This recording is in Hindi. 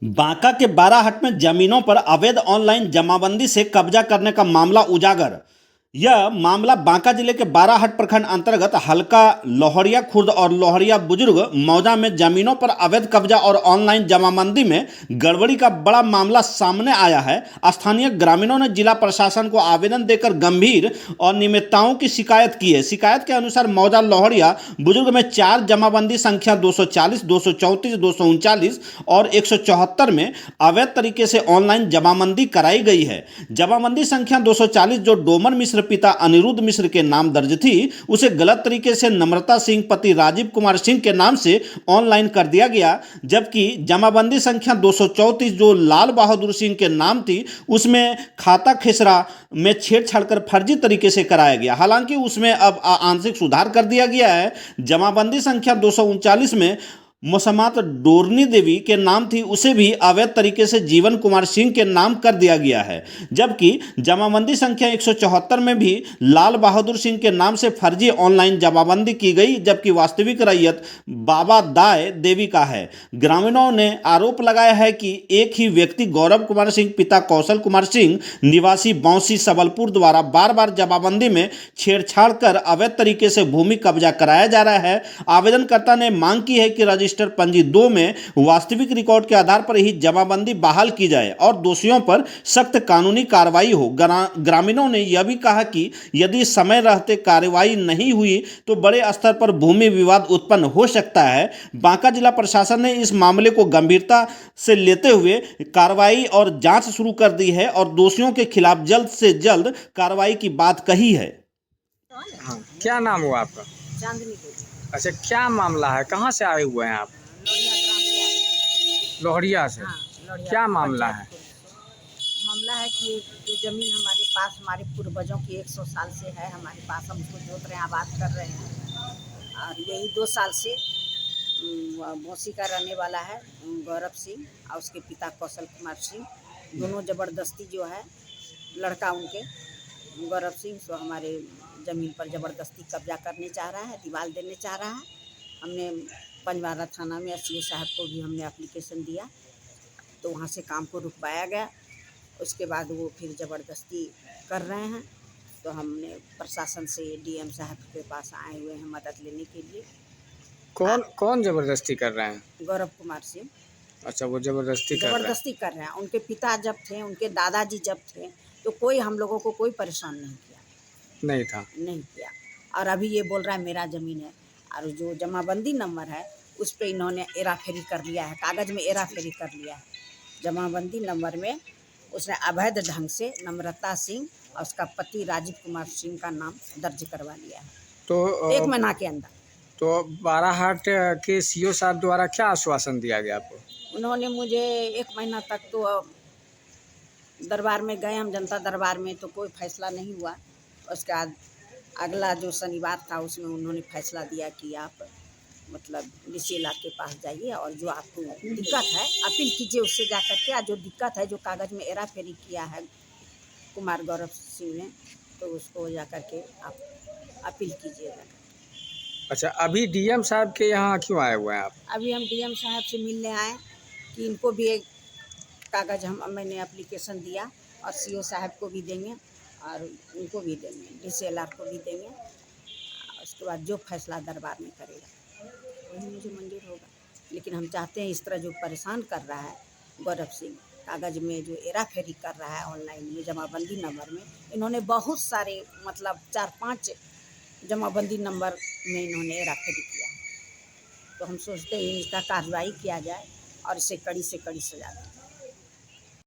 बांका के बाराहट में जमीनों पर अवैध ऑनलाइन जमाबंदी से कब्जा करने का मामला उजागर। यह मामला बांका जिले के बाराहट प्रखंड अंतर्गत हल्का लोहरिया खुर्द और लोहरिया बुजुर्ग मौजा में जमीनों पर अवैध कब्जा और ऑनलाइन जमाबंदी में गड़बड़ी का बड़ा मामला सामने आया है। स्थानीय ग्रामीणों ने जिला प्रशासन को आवेदन देकर गंभीर अनियमितताओं की शिकायत की है। शिकायत के अनुसार मौजा लोहरिया बुजुर्ग में 4 जमाबंदी संख्या 240, 234, 239 और 174 में अवैध तरीके से ऑनलाइन जमाबंदी कराई गई है। जमाबंदी संख्या 240 जो डोमर मिश्र पिता अनिरुद्ध मिश्र के नाम दर्ज थी, उसे गलत तरीके से नम्रता सिंह पति राजीव कुमार सिंह के नाम से ऑनलाइन कर दिया गया, जबकि जमाबंदी संख्या 234 जो लाल बहादुर सिंह के नाम थी, उसमें खाता खेसरा में छेड़छाड़ कर फर्जी तरीके से कराया गया। हालांकि उसमें अब आंशिक सुधार कर दिया गया है। जमाबंदी संख्या 239 में मोसमात डोरनी देवी के नाम थी, उसे भी अवैध तरीके से जीवन कुमार सिंह के नाम कर दिया गया है, जबकि जमाबंदी संख्या 174 में भी लाल बहादुर सिंह के नाम से फर्जी ऑनलाइन जमाबंदी की गई, जबकि वास्तविक रैयत बाबा दाय देवी का है। ग्रामीणों ने आरोप लगाया है कि एक ही व्यक्ति गौरव कुमार सिंह पिता कौशल कुमार सिंह निवासी बौंसी सबलपुर द्वारा बार बार जमाबंदी में छेड़छाड़ कर अवैध तरीके से भूमि कब्जा कराया जा रहा है। आवेदनकर्ता ने मांग की है कि रजिस्टर पंजी 2 में वास्तविक रिकॉर्ड के आधार पर ही जमाबंदी बहाल की जाए और दोषियों पर सख्त कानूनी कार्रवाई हो। ग्रामीणों ने यह भी कहा कि यदि समय रहते कार्रवाई नहीं हुई तो बड़े स्तर पर भूमि विवाद उत्पन्न हो सकता है। बांका जिला प्रशासन ने इस मामले को गंभीरता से लेते हुए कार्रवाई और जांच शुरू कर दी है और दोषियों के खिलाफ जल्द से जल्द कार्रवाई की बात कही है। हाँ, क्या नाम हुआ आपका? चांदनी को अच्छा, क्या मामला है? कहाँ से आए हुए हैं आप? लोहिया ग्राम से आए हैं। लोहरिया से। हाँ, लोहिया क्या मामला है? मामला है कि जो जमीन हमारे पास हमारे पूर्वजों की 100 साल से है हमारे पास, हम उसको जोत रहे हैं, आबाद कर रहे हैं और यही 2 साल से मौसी का रहने वाला है गौरव सिंह और उसके पिता कौशल कुमार सिंह, दोनों ज़बरदस्ती जो है लड़का उनके गौरव सिंह सो हमारे ज़मीन पर ज़बरदस्ती कब्जा करने चाह रहा है, दीवार देने चाह रहा है। हमने पंजवारा थाना में एसडीओ साहब को भी हमने एप्लीकेशन दिया, तो वहाँ से काम को रुकवाया गया। उसके बाद वो फिर ज़बरदस्ती कर रहे हैं, तो हमने प्रशासन से डीएम साहब के पास आए हुए हैं मदद लेने के लिए। कौन जबरदस्ती कर रहे हैं? गौरव कुमार सिंह अच्छा, वो जबरदस्ती कर रहे हैं। ज़बरदस्ती कर रहे हैं। उनके पिता जब थे, उनके दादाजी जब थे, तो कोई हम लोगों को कोई परेशान नहीं किया, नहीं किया। और अभी ये बोल रहा है मेरा ज़मीन है, और जो जमाबंदी नंबर है उस पर इन्होंने एराफेरी कर लिया है, कागज़ में एराफेरी कर लिया है। जमाबंदी नंबर में उसने अवैध ढंग से नम्रता सिंह और उसका पति राजीव कुमार सिंह का नाम दर्ज करवा लिया है, तो 1 महीना के अंदर। तो बाराहाट के सीओ साहब द्वारा क्या आश्वासन दिया गया आपको? उन्होंने मुझे 1 महीना तक तो दरबार में गए हम, जनता दरबार में, तो कोई फैसला नहीं हुआ। उसके बाद अगला जो शनिवार था उसमें उन्होंने फैसला दिया कि आप मतलब डीसीएलआर के पास जाइए और जो आपको दिक्कत है अपील कीजिए उससे जा कर के, जो दिक्कत है जो कागज़ में एरा फेरी किया है कुमार गौरव सिंह ने, तो उसको जा कर के आप अपील कीजिएगा। अच्छा, अभी डीएम साहब के यहाँ क्यों आए हुए हैं आप? अभी हम डीएम साहब से मिलने आए कि इनको भी एक कागज़ मैंने एप्लीकेशन दिया और सीओ साहब को भी देंगे और उनको भी देंगे, डीसीएलआर को भी देंगे। उसके बाद जो फैसला दरबार में करेगा वही मुझे मंजूर होगा। लेकिन हम चाहते हैं इस तरह जो परेशान कर रहा है गौरव सिंह, कागज़ में जो एराफेरी कर रहा है ऑनलाइन में जमाबंदी नंबर में, इन्होंने बहुत सारे मतलब 4-5 जमाबंदी नंबर में इन्होंने एराफेरी किया है। तो हम सोचते हैं इसका कार्रवाई किया जाए और इसे कड़ी से कड़ी सजा दें।